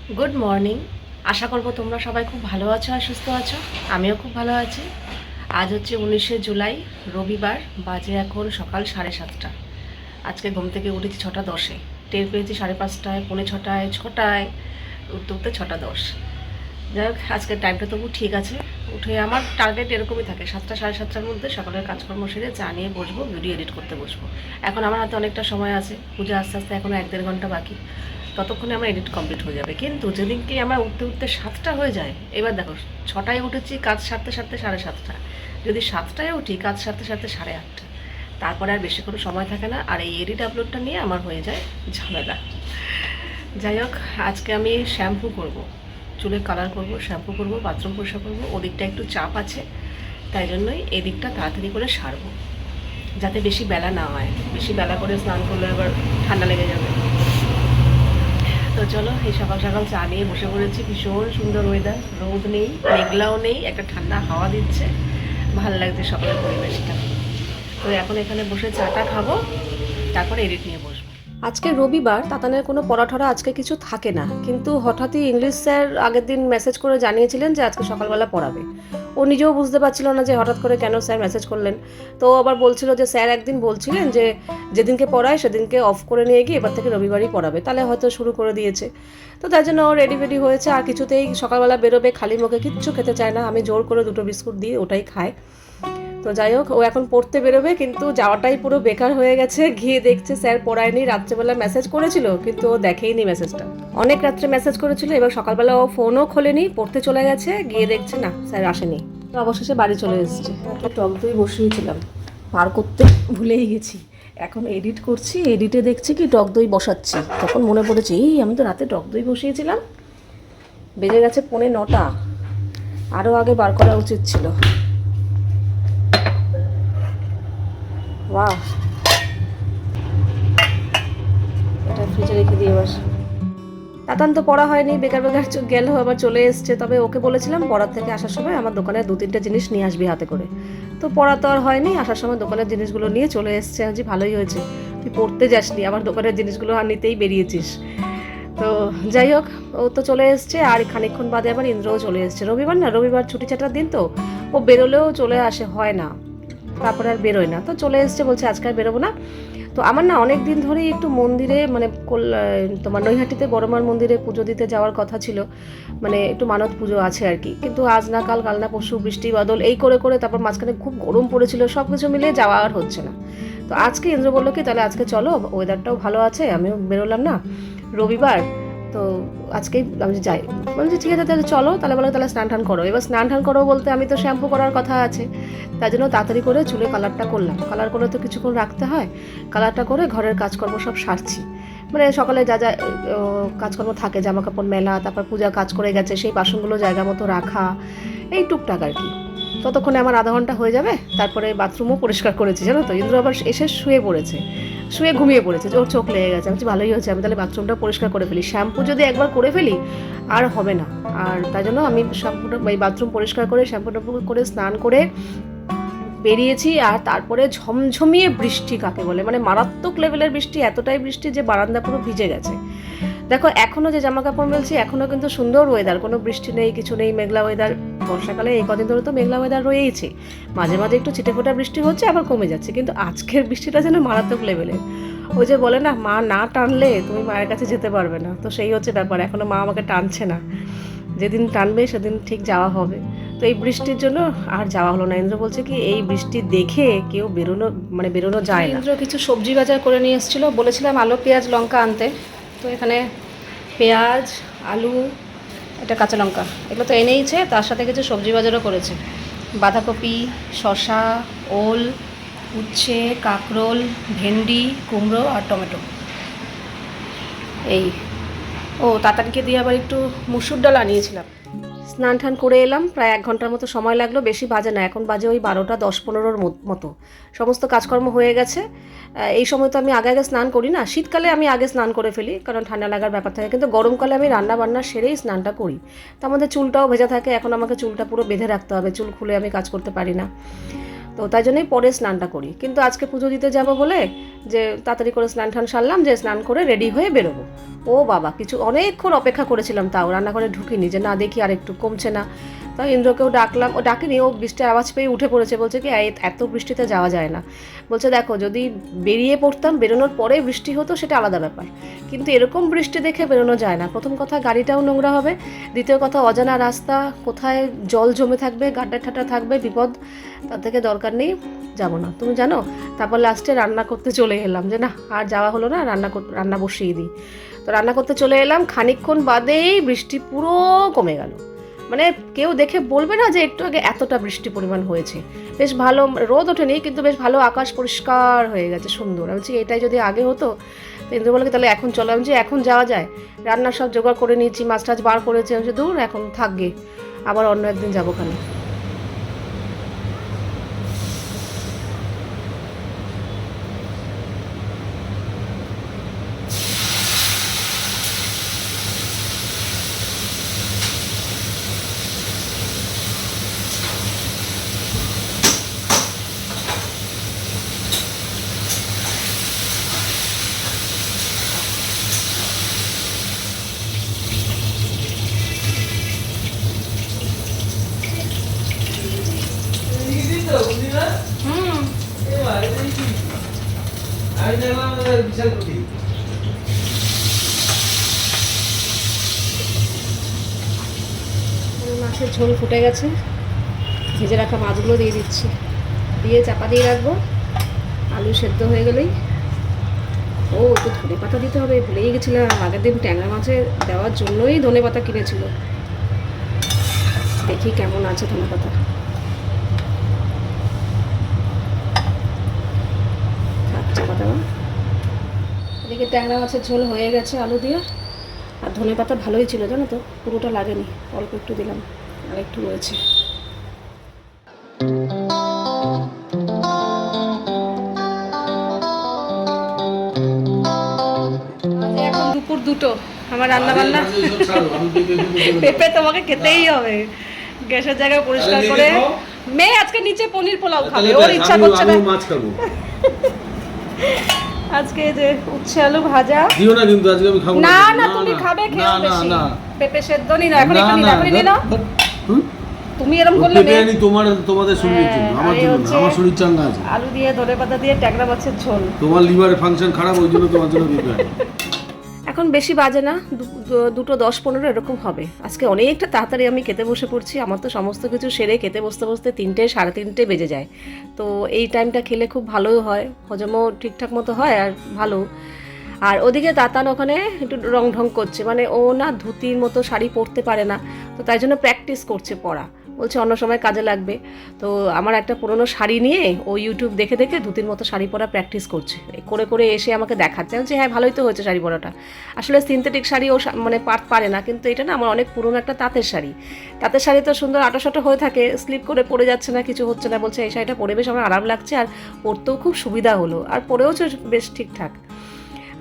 Good morning. আশা করব তোমরা সবাই খুব ভালো আছো আর সুস্থ আছো। আমিও খুব ভালো আছি। আজ হচ্ছে 19শে জুলাই, রবিবার। বাজে এখন সকাল 7:30। আজকে ঘুম থেকে উঠেছি 6:10। টের পেয়েছি 5:30, 5:45, 6টায়, উঠতে উঠতে 6:10। যাই হোক, আজকের টাইমটা তবু ঠিক আছে। উঠে আমার টার্গেট এরকমই থাকে, 7টা 7:30টার মধ্যে সকালের কাজকর্ম সেরে চা নিয়ে বসবো, ভিডিও এডিট করতে বসবো। এখন আমার হাতে অনেকটা সময় আছে, পূজা আস্তে আস্তে এখনও 1-1.5 ঘন্টা বাকি। ততক্ষণে আমার এডিট কমপ্লিট হয়ে যাবে। কিন্তু যেদিনকে আমার উঠতে উঠতে 7টা হয়ে যায়, এবার দেখো 6টায় উঠেছি, কাজ সারতে সারতে 7:30। যদি 7টায় উঠি, কাজ সারতে সারতে 8:30। তারপরে আর বেশি কোনো সময় থাকে না, আর এই এডিট আপলোডটা নিয়ে আমার হয়ে যায় ঝামেলা। যাই হোক, আজকে আমি শ্যাম্পু করব, চুলে কালার করব, শ্যাম্পু করব, বাথরুম পরিষ্কার করব। ওদিকটা একটু চাপ আছে, তাই জন্যই এদিকটা তাড়াতাড়ি করে সারবো, যাতে বেশি বেলা না হয়। বেশি বেলা করে স্নান করলে আবার ঠান্ডা লেগে যাবে। তো চলো, এই সকাল সকাল চা নিয়ে বসে পড়েছি। ভীষণ সুন্দর ওয়েদার, রোদ নেই, মেঘলাও নেই, একটা ঠান্ডা হাওয়া দিচ্ছে, ভালো লাগছে সকালের পরিবেশটা। তো এখন এখানে বসে চাটা খাবো, তারপরে এডিট নিয়ে বসবো। আজকে রবিবার, তাতানের কোনো পড়াঠরা আজকে কিছু থাকে না, কিন্তু হঠাৎই ইংলিশ স্যার আগের দিন মেসেজ করে জানিয়েছিলেন যে আজকে সকালবেলা পড়াবে। ও নিজেও বুঝতে পারছিল না যে হঠাৎ করে কেন স্যার মেসেজ করলেন। তো আবার বলছিল যে স্যার একদিন বলছিলেন যে যেদিনকে পড়ায় সেদিনকে অফ করে নিয়ে গিয়ে এবার থেকে রবিবারই পড়াবে, তাহলে হয়তো শুরু করে দিয়েছে। তো তাই জন্য ও রেডি ফেডি হয়েছে, আর কিছুতেই সকালবেলা বেরোবে, খালি মুখে কিচ্ছু খেতে চায় না। আমি জোর করে 2টো বিস্কুট দিই, ওটাই খায়। তো যাই হোক, ও এখন পড়তে বেরোবে, কিন্তু যাওয়াটাই পুরো বেকার হয়ে গেছে। গিয়ে দেখছে স্যার পড়ায়নি। রাত্রেবেলা মেসেজ করেছিল, কিন্তু ও দেখেইনি মেসেজটা। অনেক রাত্রে মেসেজ করেছিল, এবার সকালবেলা ও ফোনও খোলেনি, পড়তে চলে গেছে। গিয়ে দেখছে না, স্যার আসেনি। তো অবশেষে বাড়ি চলে এসেছে। একটা টক দই বসিয়েছিলাম, পার করতে ভুলেই গেছি। এখন এডিট করছি, এডিটে দেখছি কি টক দই বসাচ্ছি, তখন মনে পড়েছে এই আমি তো রাতে টক দই বসিয়েছিলাম। বেজে গেছে 9:45। আরও আগে বার করা উচিত ছিল। বাহ, এটা ফ্রিজে রেখে দিয়ে এবার। তাতান তো পড়া হয়নি, বেকার বেকার গেল, আবার চলে এসছে। তবে ওকে বলেছিলাম পড়ার থেকে আসার সময় আমার দোকানে 2-3টে জিনিস নিয়ে আসবি হাতে করে। তো পড়া তো আর হয়নি, আসার সময় দোকানের জিনিসগুলো নিয়ে চলে এসছে। আজ ভালোই হয়েছে, তুই পড়তে যাসনি, আমার দোকানের জিনিসগুলো আর নিতেই বেরিয়েছিস। তো যাই হোক, ও তো চলে এসছে, আর খানিকক্ষণ বাদে আবার ইন্দ্রও চলে এসছে। রবিবার না, রবিবার ছুটি ছাটার দিন, তো ও বেরোলেও চলে আসে, হয় না, তারপরে আর বেরোয় না। তো চলে এসছে, বলছে আজকে আর বেরোবো না। তো আমার না অনেক দিন ধরেই একটু মন্দিরে, মানে তোমার নৈহাটিতে বড়মার মন্দিরে পুজো দিতে যাওয়ার কথা ছিল। মানে একটু মানত পুজো আছে আর কি। কিন্তু আজ না কাল, কাল না পরশু বৃষ্টি বাদল এই করে করে, তারপর মাঝখানে খুব গরম পড়েছিল, সব কিছু মিলিয়ে যাওয়া আর হচ্ছে না। তো আজকে ইন্দ্র বললো কি তাহলে আজকে চলো, ওয়েদারটাও ভালো আছে, আমিও বেরোলাম না, রবিবার তো আজকেই আমি যাই। বলছি ঠিক আছে তাহলে চলো, তাহলে বলো তাহলে স্নান টান করো। এবার স্নান টান করো বলতে আমি তো শ্যাম্পু করার কথা আছে, তাই জন্য তাড়াতাড়ি করে চুলে কালারটা করলাম। কালার করে তো কিছুক্ষণ রাখতে হয়। কালারটা করে ঘরের কাজকর্ম সব সারছি, মানে সকালে যা যা কাজকর্ম থাকে, জামা কাপড় মেলা, তারপর পূজা কাজ করে গেছে সেই বাসনগুলো জায়গা মতো রাখা, এই টুকটাক আর কি। ততক্ষণে আমার আধা ঘন্টা হয়ে যাবে। তারপরে বাথরুমও পরিষ্কার করেছি, জানো তো। ইন্দ্র আবার এসে শুয়ে পড়েছে, শুয়ে ঘুমিয়ে পড়েছে, ওর চোখ লেগে গেছে। আমি ভালোই হয়েছে, আমি তাহলে বাথরুমটা পরিষ্কার করে ফেলি। শ্যাম্পু যদি একবার করে ফেলি আর হবে না। আর তাই জন্য আমি শ্যাম্পুটা, এই বাথরুম পরিষ্কার করে শ্যাম্পু ট্যাম্পু করে স্নান করে বেরিয়েছি। আর তারপরে ঝমঝমিয়ে বৃষ্টি কাকে বলে, মানে মারাত্মক লেভেলের বৃষ্টি, এতটাই বৃষ্টি যে বারান্দা পুরো ভিজে গেছে। দেখো এখনও যে জামা কাপড় মেলছি, এখনও কিন্তু সুন্দর ওয়েদার, কোনো বৃষ্টি নেই, কিছু নেই, মেঘলা ওয়েদার। বর্ষাকালে এই কদিন ধরে তো মেঘলা ওয়েদার রয়েইছে, মাঝে মাঝে একটু ছিটেফোঁটা বৃষ্টি হচ্ছে, আবার কমে যাচ্ছে। কিন্তু আজকের বৃষ্টিটা যেন মারাত্মক লেভেলের। ওই যে বলে না, মা না টানলে তুমি মায়ের কাছে যেতে পারবে না, তো সেই হচ্ছে ব্যাপার। এখনও মা আমাকে টানছে না, যেদিন টানবে সেদিন ঠিক যাওয়া হবে। তো এই বৃষ্টির জন্য আর যাওয়া হলো না। ইন্দ্র বলছে কি এই বৃষ্টি দেখে কেউ বেরোনো যায় না। ইন্দ্র কিছু সবজি বাজার করে নিয়ে এসেছিলো, বলেছিলাম আলু পেঁয়াজ লঙ্কা আনতে। তো এখানে পেঁয়াজ, আলু, এটা কাঁচা লঙ্কা, এগুলো তো এনেইছে, তার সাথে কিছু সবজি বাজারও করেছে। বাঁধাকপি, শসা, ওল, উচ্ছে, কাঁকরোল, ভেন্ডি, কুমড়ো আর টমেটো। এই তাতানকে দিয়ে আবার একটু মুসুর ডাল আনিয়েছিলাম। স্নান টান করে এলাম, প্রায় 1 ঘন্টার মতো সময় লাগলো, বেশি বাজে না, এখন বাজে ওই 12টা 10-15 মতো। সমস্ত কাজকর্ম হয়ে গেছে। এই সময় তো আমি আগে আগে স্নান করি না, শীতকালে আমি আগে স্নান করে ফেলি, কারণ ঠান্ডা লাগার ব্যাপার থাকে। কিন্তু গরমকালে আমি রান্না বান্না সেরেই স্নানটা করি। তার মধ্যে চুলটাও ভেজা থাকে, এখন আমাকে চুলটা পুরো বেঁধে রাখতে হবে, চুল খুলে আমি কাজ করতে পারি না। তো তাই জন্যই পরে স্নানটা করি। কিন্তু আজকে পুজো দিতে যাব বলে যে তাড়াতাড়ি করে স্নান টান সারলাম, যে স্নান করে রেডি হয়ে বেরোবো। ও বাবা, কিছু অনেকক্ষণ অপেক্ষা করেছিলাম, তাও রান্নাঘরে ঢুকিনি, যে না দেখি আর একটু কমছে না। তাও ইন্দ্রকেও ডাকলাম, ও ডাকিনি, ও বৃষ্টির আওয়াজ পেয়ে উঠে পড়েছে, বলছে কি এত বৃষ্টিতে যাওয়া যায় না। বলছে দেখো, যদি বেরিয়ে পড়তাম, বেরোনোর পরে বৃষ্টি হতো সেটা আলাদা ব্যাপার, কিন্তু এরকম বৃষ্টি দেখে বেরোনো যায় না। প্রথম কথা গাড়িটাও নোংরা হবে, দ্বিতীয় কথা অজানা রাস্তা, কোথায় জল জমে থাকবে, গাড্ডা ঠাড্ডা থাকবে, বিপদ, তার থেকে দরকার নেই, যাবো না। তুমি জানো, তারপর লাস্টে রান্না করতে চলে এলাম, যে না আর যাওয়া হলো না, রান্না বসিয়ে দিই। তো রান্না করতে চলে এলাম, খানিকক্ষণ বাদেই বৃষ্টি পুরো কমে গেল। মানে কেউ দেখে বলবে না যে একটু আগে এতটা বৃষ্টি পরিমাণ হয়েছে। বেশ ভালো, রোদ ওঠেনি কিন্তু বেশ ভালো, আকাশ পরিষ্কার হয়ে গেছে, সুন্দর। আমি বলছি এটাই যদি আগে হতো। তো ইন্দ্র বলে তাহলে এখন চলো। আমি যে এখন যাওয়া যায়, রান্নার সব জোগাড় করে নিয়েছি, মাছ টাছ বার করেছি। আমি যে দূর, এখন থাকবে, আবার অন্য একদিন যাবো খানে। মাছের ঝোল ফুটে গেছে, ভেজে রাখা মাছগুলো দিয়ে দিচ্ছি, দিয়ে চাপা দিয়ে রাখবো। আলু সেদ্ধ হয়ে গেলেই, ও একটু ধনে পাতা দিতে হবে, ভুলেই গেছিলাম। আগের দিন ট্যাংরা মাছে দেওয়ার জন্যই ধনে পাতা কিনেছিল, দেখি কেমন আছে ধনে পাতা। চাপা দেওয়া, এদিকে ট্যাংরা মাছের ঝোল হয়ে গেছে আলু দিয়ে। আর ধনে পাতা ভালোই ছিল জানো তো, পুরোটা লাগেনি, অল্প একটু দিলাম, আর একটু রয়েছে। এখন দুপুর 2টো, আমার রান্না বান্না, পেঁপে তোমাকে খেতেই হবে। গ্যাসের জায়গা পরিষ্কার করে, মেয়ে আজকে নিচে পনির পোলাও খাবে, ওর ইচ্ছা করছে না। আজকে যে উচ্ছে আলু ভাজা দিও না, কিন্তু আজকে আমি খাবো না। না তুমি খাবে, খেও বেশি। পেঁপে সেদ্ধ নি না, এখন একটু নিয়ে নাও। তুমি এরকম করলে পেঁপে আনি তোমাদের শরীরের জন্য, আমার জন্য না, আমার শরীর চাঙ্গা আছে। আলু দিয়ে ধনে পাতা দিয়ে ট্যাংরা মাছের ঝোল। তোমার লিভারের ফাংশন খারাপ, ওই জন্য তোমার জন্য পেঁপে আনি। এখন বেশি বাজে না, 2:10-15 এরকম হবে। আজকে অনেকটা তাড়াতাড়ি আমি খেতে বসে পড়ছি। আমার তো সমস্ত কিছু সেরে খেতে বসতে বসতে 3টে 3:30 বেজে যায়। তো এই টাইমটা খেলে খুব ভালোও হয়, হজমও ঠিকঠাক মতো হয় আর ভালো। আর ওদিকে তাতান ওখানে একটু রং ঢং করছে, মানে ও না ধুতির মতো শাড়ি পরতে পারে না, তো তাই জন্য প্র্যাকটিস করছে পরা, বলছে অন্য সময় কাজে লাগবে। তো আমার একটা পুরনো শাড়ি নিয়ে ও ইউটিউব দেখে দেখে ধুতির মতো শাড়ি পরা প্র্যাকটিস করছে, করে করে এসে আমাকে দেখাচ্ছে। বলছে হ্যাঁ ভালোই তো হয়েছে শাড়ি পরাটা। আসলে সিনথেটিক শাড়ি ও মানে পারে না, কিন্তু এটা না আমার অনেক পুরনো একটা তাঁতের শাড়ি। তাঁতের শাড়ি তো সুন্দর আটাশাটো হয়ে থাকে, স্লিপ করে পরে যাচ্ছে না, কিছু হচ্ছে না। বলছে এই শাড়িটা পরে বেশ আমার আরাম লাগছে, আর পরতেও খুব সুবিধা হলো, আর পরেওছে বেশ ঠিকঠাক।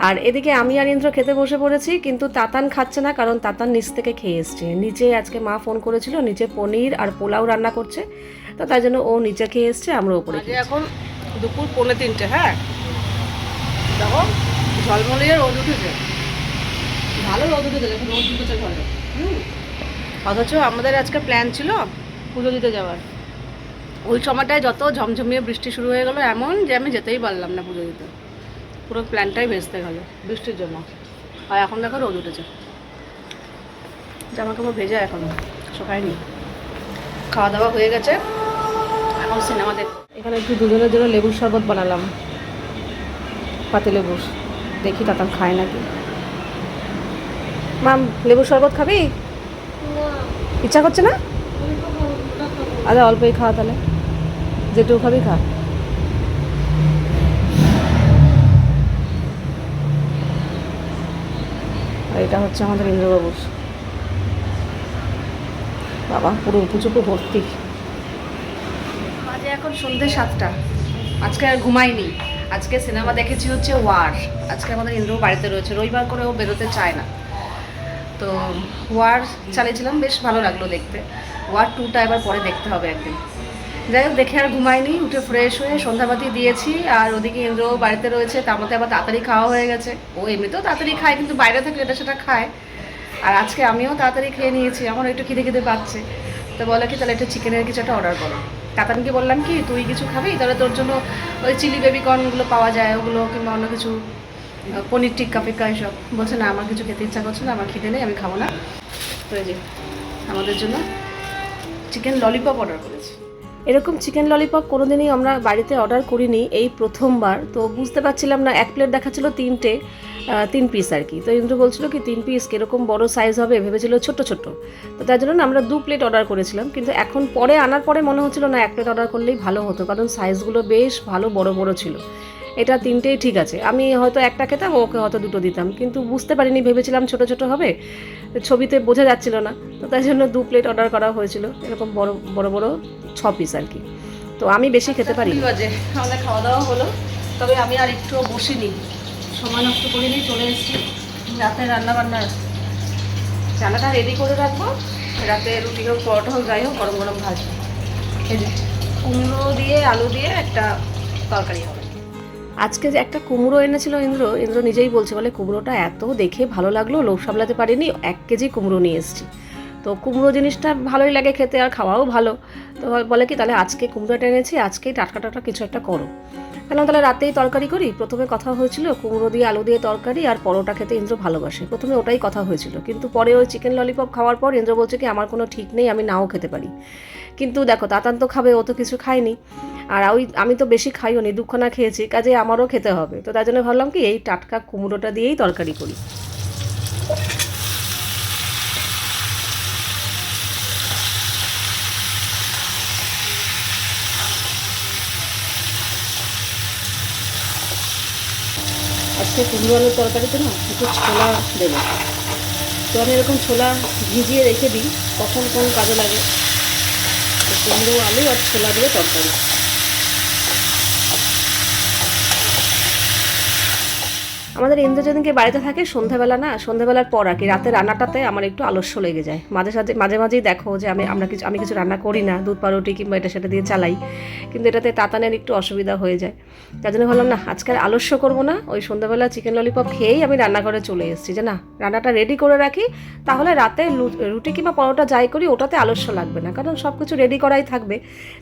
আর এদিকে আমি আর ইন্দ্র খেতে বসে পড়েছি, কিন্তু তাতান খাচ্ছে না, কারণ তাতান নিচ থেকে খেয়ে এসছে। নিচে আজকে মা ফোন করেছিল, নিচে পনির আর পোলাও রান্না করছে, তো তাই জন্য ও নিচে খেয়ে এসছে, আমরা ওপরে। এখন দুপুর 2:45, হ্যাঁ দেখো ঝলমলিয়ে রোদ উঠেছে, ভালো রোদ উঠেছে, দেখো রোদ উঠেছে ঘরে। অথচ আমাদের আজকে প্ল্যান ছিল পুজো দিতে যাওয়ার, ওই সময়টায় যত ঝমঝমিয়ে বৃষ্টি শুরু হয়ে গেলো, এমন যে আমি যেতেই পারলাম না পুজো দিতে। পুরো প্ল্যানটাই ভেস্তে গেল বৃষ্টির জন্য। আর এখন দেখো রোদ উঠেছে, জামা কাপড় ভেজা, এখন শুকায়নি। খাওয়া দাওয়া হয়ে গেছে, এখন সিনেমা দেখ। এখানে একটু দুজনের জন্য লেবুর শরবত বানালাম, পাতি লেবুর, দেখি তাতাম খায় নাকি। মাম লেবুর শরবত খাবি? ইচ্ছা করছে না? আরে অল্পই খাওয়া, তাহলে যেটুকু খাবি খা। আর এটা হচ্ছে আমাদের ইন্দ্রবাবুর, বাবা পুরো উপুচুপু ভর্তি। বাজে এখন সন্ধ্যে 7টা। আজকে আর ঘুমাইনি, আজকে সিনেমা দেখেছি হচ্ছে ওয়ার। আজকে আমাদের ইন্দ্র বাড়িতে রয়েছে, রবিবার করে ও বেরোতে চায় না, তো ওয়ার চালিয়েছিলাম, বেশ ভালো লাগলো দেখতে। ওয়ার 2টা এবার পরে দেখতে হবে একদিন। যাই হোক, দেখে আর ঘুমাইনি, উঠে ফ্রেশ হয়ে সন্ধ্যাবাতি দিয়েছি। আর ওদিকে ইন্দ্র বাড়িতে রয়েছে, তার মধ্যে আবার তাড়াতাড়ি খাওয়া হয়ে গেছে। ও এমনিতেও তাড়াতাড়ি খায়, কিন্তু বাইরে থাকলে এটা সেটা খায়। আর আজকে আমিও তাড়াতাড়ি খেয়ে নিয়েছি, আমার একটু খিদে খিদে পাচ্ছে। তো বলে কি তাহলে একটু চিকেনের কিছু একটা অর্ডার করো। তাতানকে বললাম কি তুই কিছু খাবি, তাহলে তোর জন্য ওই চিলি বেবিকর্নগুলো পাওয়া যায় ওগুলো, কিংবা অন্য কিছু পনির টিক্কা ফিক্কা এইসব। বলছে না আমার কিছু খেতে ইচ্ছা করছে না, আমার খিদে নেই, আমি খাবো না। তো এই যে আমাদের জন্য চিকেন ললিপপ অর্ডার করেছি। এরকম চিকেন ললিপপ কোনোদিনই আমরা বাড়িতে অর্ডার করিনি, এই প্রথমবার। তো বুঝতে পারছিলাম না, এক প্লেট দেখাচ্ছিল 3 পিস আর কি। তো ইন্দ্র বলছিল কি 3 পিস কীরকম বড় সাইজ হবে, ভেবেছিল ছোট ছোট। তো তার জন্য না আমরা 2 প্লেট অর্ডার করেছিলাম, কিন্তু এখন পরে আনার পরে মনে হচ্ছিল না 1 প্লেট অর্ডার করলেই ভালো হতো, কারণ সাইজগুলো বেশ ভালো বড় বড় ছিল। এটা 3টেই ঠিক আছে, আমি হয়তো একটা খেতাম, ওকে হয়তো 2টো দিতাম, কিন্তু বুঝতে পারিনি, ভেবেছিলাম ছোট ছোট হবে, ছবিতে বোঝা যাচ্ছিল না। তো তাই জন্য 2 প্লেট অর্ডার করা হয়েছিল, এরকম বড় বড় বড় 6 পিস আর কি। তো আমি বেশি খেতে পারি। বাজে আমাদের খাওয়া দাওয়া হলো, তবে আমি আর একটু বসিনি, সময় নষ্ট করিনি, চলে এসেছি রাতে রান্নাবান্নার। রান্নাটা রেডি করে রাখবো, রাতে রুটি হোক পরোটা হোক যাই হোক গরম গরম ভাজবো। এই যে কুমড়ো দিয়ে আলু দিয়ে একটা তরকারি হবে। আজকে যে একটা কুমড়ো এনেছিল ইন্দ্র নিজেই বলছে, বলে কুমড়োটা এত দেখে ভালো লাগলো, লোভ সামলাতে পারিনি, 1 কেজি কুমড়ো নিয়ে এসেছি। তো কুমড়ো জিনিসটা ভালোই লাগে খেতে, আর খাওয়াও ভালো। তো বলে কি তাহলে আজকে কুমড়োটা এনেছি, আজকেই টাটকা টাটকা কিছু একটা করো। কেন তাহলে রাতেই তরকারি করি। প্রথমে কথা হয়েছিল কুমড়ো দিয়ে আলু দিয়ে তরকারি, আর পরোটা খেতে ইন্দ্র ভালোবাসে, প্রথমে ওটাই কথা হয়েছিল। কিন্তু পরে ওই চিকেন ললিপপ খাওয়ার পর ইন্দ্র বলছে কি আমার কোনো ঠিক নেই, আমি নাও খেতে পারি। কিন্তু দেখো তাতান তো খাবে, ও তো কিছু খায়নি, আর আমি তো বেশি খাইও নি, 2খানা খেয়েছি, কাজে আমারও খেতে হবে। তো তার জন্য ভাবলাম কি এই টাটকা কুমড়োটা দিয়েই তরকারি করি। আজকে কুমড়ো আলুর তরকারিতে না একটু ছোলা দেবো। তো আমি এরকম ছোলা ভিজিয়ে রেখে দিই, কখন কোন কাজে লাগে। তো কুমড়ো আলু আর ছোলা দিয়ে তরকারি। আমাদের ইন্দ্র যেদিনকে বাড়িতে থাকে সন্ধ্যাবেলার পর আর কি, রাতে রান্নাটাতে আমার একটু আলস্য লেগে যায়। মাঝে মাঝেই দেখো যে আমি কিছু রান্না করি না, দুধ পাউরুটি কিংবা এটা সেটা দিয়ে চালাই, কিন্তু এটাতে তাতানের একটু অসুবিধা হয়ে যায়। তার জন্য ভাবলাম না আজকে আলস্য করবো না, ওই সন্ধ্যাবেলা চিকেন ললিপপ খেয়েই আমি রান্নাঘরে চলে এসেছি, যে না রান্নাটা রেডি করে রাখি, তাহলে রাতে রুটি কিংবা পরোটা যাই করি ওটাতে আলস্য লাগবে না, কারণ সব কিছু রেডি করাই থাকবে।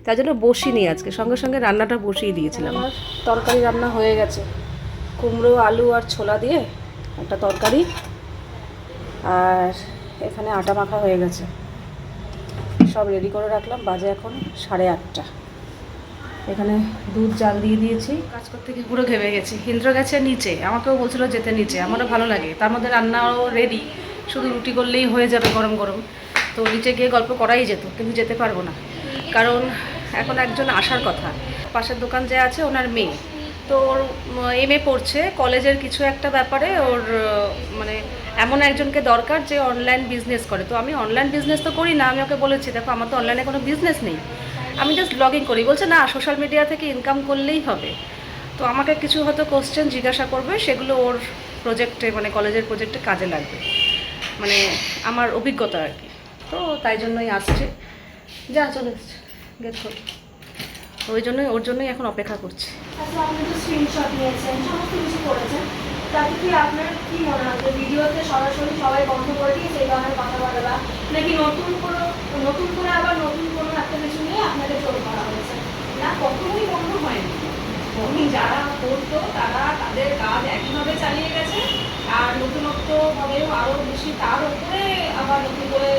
তার জন্য বসিনি আজকে, সঙ্গে সঙ্গে রান্নাটা বসিয়ে দিয়েছিলাম। আর তরকারি রান্না হয়ে গেছে, কুমড়ো আলু আর ছোলা দিয়ে একটা তরকারি, আর এখানে আটা মাখা হয়ে গেছে, সব রেডি করে রাখলাম। বাজে এখন 8:30। এখানে দুধ জাল দিয়ে দিয়েছি। কাজ করতে গিয়ে পুরো ঘেমে গেছি। ইন্দ্র গেছে নিচে, আমাকেও বলছিল যেতে নিচে, আমারও ভালো লাগে, তার মধ্যে রান্নাও রেডি, শুধু রুটি করলেই হয়ে যাবে গরম গরম। তো নিচে গিয়ে গল্প করাই যেত, কিন্তু যেতে পারবো না, কারণ এখন একজন আসার কথা, পাশের দোকান যে আছে ওনার মেয়ে, তো ওর MA পড়ছে, কলেজের কিছু একটা ব্যাপারে ওর মানে এমন একজনকে দরকার যে অনলাইন বিজনেস করে। তো আমি অনলাইন বিজনেস তো করি না, আমি ওকে বলেছি দেখো আমার তো অনলাইনে কোনো বিজনেস নেই, আমি জাস্ট ব্লগিং করি। বলছে না সোশ্যাল মিডিয়া থেকে ইনকাম করলেই হবে। তো আমাকে কিছু হয়তো কোশ্চেন জিজ্ঞাসা করবে, সেগুলো ওর প্রজেক্টে মানে কলেজের প্রজেক্টে কাজে লাগবে, মানে আমার অভিজ্ঞতা আর কি। তো তাই জন্যই আসছে, যা চলে এসছে গেট খোল। ওর জন্যই এখন অপেক্ষা করছি। আচ্ছা, আপনি তো স্ক্রিনশট নিয়েছেন, সমস্ত কিছু করেছেন, তাতে কি আপনার কি মনে হয় যে ভিডিওতে সরাসরি সবাই বন্ধ করে দিয়ে সেই ধরনের কথা বলে, বা নাকি নতুন করে আবার নতুন কোনো একটা কিছু নিয়ে আপনাকে ট্রোল করা হয়েছে? না, কখনোই বন্ধ হয়নি। উনি যারা করতো তারা তাদের কাজ একইভাবে চালিয়ে গেছে, আর নতুনত্বভাবেও আরও বেশি তার উপরে আবার নতুন করে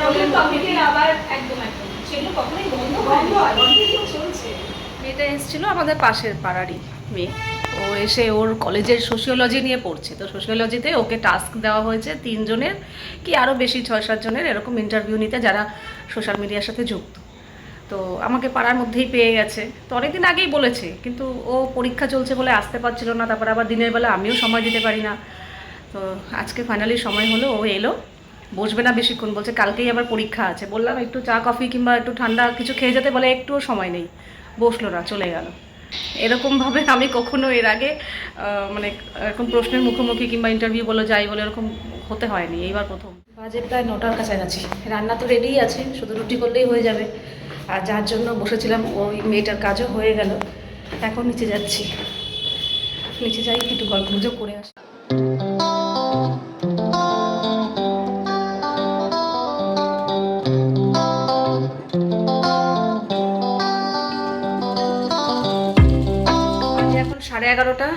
নতুন টপিকের আবার একদম সেগুলো কখনোই বন্ধ চলছে। মেয়েটা এসেছিলো আমাদের পাশের পাড়ারই মেয়ে, ও এসে ওর কলেজের সোশিওলজি নিয়ে পড়ছে। তো সোশিওলজিতে ওকে টাস্ক দেওয়া হয়েছে 3 জনের কি আরও বেশি 6-7 জনের এরকম ইন্টারভিউ নিতে, যারা সোশ্যাল মিডিয়ার সাথে যুক্ত। তো আমাকে পাড়ার মধ্যেই পেয়ে গেছে, তো অনেকদিন আগেই বলেছে, কিন্তু ও পরীক্ষা চলছে বলে আসতে পারছিল না, তারপর আবার দিনের বেলা আমিও সময় দিতে পারি না। তো আজকে ফাইনালি সময় হলো, ও এলো, বসবে না বেশিক্ষণ, বলছে কালকেই আবার পরীক্ষা আছে। বললাম একটু চা কফি কিংবা একটু ঠান্ডা কিছু খেয়ে যেতে, বলে একটুও সময় নেই, বসলো না, চলে গেল। এরকমভাবে আমি কখনো এর আগে মানে এরকম প্রশ্নের মুখোমুখি কিংবা ইন্টারভিউ বলো যাই বলে এরকম হতে হয়নি, এইবার প্রথম। বাজে প্রায় 9টার কাছাকাছি, রান্না তো রেডিই আছে, শুধু রুটি করলেই হয়ে যাবে। আর যার জন্য বসেছিলাম ওই মেয়েটার কাজও হয়ে গেল। এখন নিচে যাচ্ছি, নিচে যাই একটু গল্প গুজব করে আসি। এখন 11:30,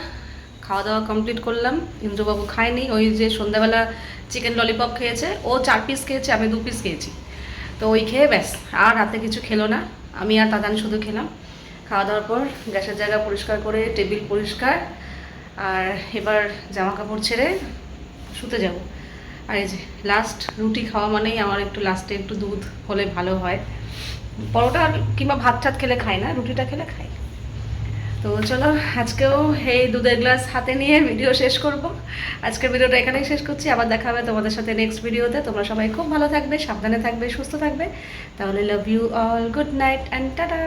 খাওয়া দাওয়া কমপ্লিট করলাম। ইন্দ্রবাবু খায়নি, ওই যে সন্ধ্যাবেলা চিকেন ললিপপ খেয়েছে, ও 4 পিস খেয়েছে, আমি 2 পিস খেয়েছি। তো ওই খেয়ে ব্যাস আর রাতে কিছু খেলো না, আমি আর তাদান শুধু খেলাম। খাওয়া দাওয়ার পর গ্যাসের জায়গা পরিষ্কার করে টেবিল পরিষ্কার, আর এবার জামা কাপড় ছেড়ে শুতে যাব। আর এই যে লাস্ট রুটি খাওয়া মানেই আমার একটু লাস্টে একটু দুধ হলে ভালো হয়। পরোটা কিংবা ভাত টাত খেলে খাই না, রুটিটা খেলে খাই। তো চলো আজকেও এই দুধের গ্লাস হাতে নিয়ে ভিডিও শেষ করব। আজকের ভিডিওটা এখানেই শেষ করছি, আবার দেখা হবে তোমাদের সাথে নেক্সট ভিডিওতে। তোমরা সবাই খুব ভালো থাকবে, সাবধানে থাকবে, সুস্থ থাকবে। তাহলে love you all, good night and tata.